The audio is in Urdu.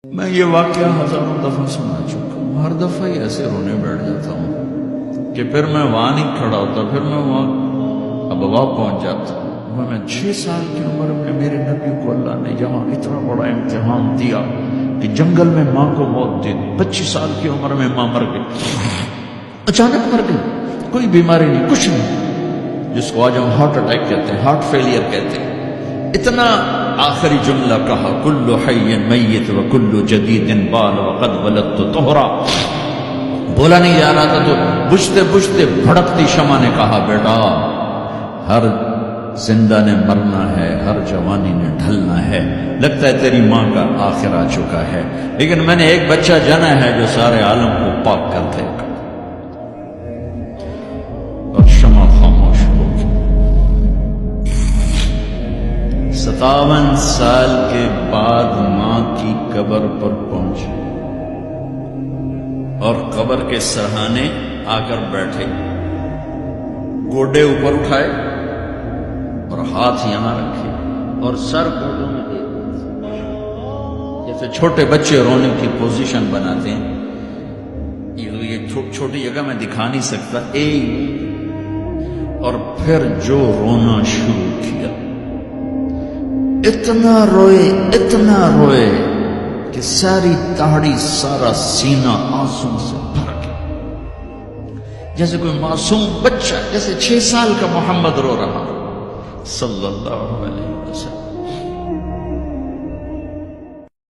میں یہ واقعہ ہزاروں دفعہ سنا چکا ہوں، ہر دفعہ ہی ایسے رونے بیٹھ جاتا ہوں کہ پھر میں وہاں نہیں کھڑا ہوتا، پھر میں وہاں ابوا پہنچ جاتا ہوں۔ میں 6 سال کی عمر میں میرے نبی کو اللہ نے یہاں اتنا بڑا امتحان دیا کہ جنگل میں ماں کو موت دی۔ 25 سال کی عمر میں ماں مر گئی، اچانک مر گئی، کوئی بیماری نہیں، کچھ نہیں، جس کو آج ہم ہارٹ اٹیک کہتے ہیں، ہارٹ فیلئر کہتے ہیں۔ اتنا آخری جملہ کہا، کل حی میت و کل جدید بال وقد ولدت طہرا۔ بولا نہیں جا رہا تھا تو بجھتے بجھتے بھڑکتی شمع نے کہا، بیٹا ہر زندہ نے مرنا ہے، ہر جوانی نے ڈھلنا ہے، لگتا ہے تیری ماں کا آخر آ چکا ہے، لیکن میں نے ایک بچہ جنا ہے جو سارے عالم کو پاک کر دے گا۔ اور شمع خاموش ہو گئی۔ 57 سال کے بعد ماں کی قبر پر پہنچے اور قبر کے سرہانے آ کر بیٹھے، گوڈے اوپر اٹھائے اور ہاتھ یہاں رکھے اور سر گوڈوں میں دے دیا، جیسے چھوٹے بچے رونے کی پوزیشن بناتے ہیں۔ یہ چھوٹی جگہ میں دکھا نہیں سکتا، اور پھر جو رونا شروع کیا، اتنا روئے کہ ساری داڑھی، سارا سینہ آنسوں سے بھر گیا، جیسے کوئی معصوم بچہ، جیسے 6 سال کا محمد رو رہا صلی اللہ علیہ وسلم۔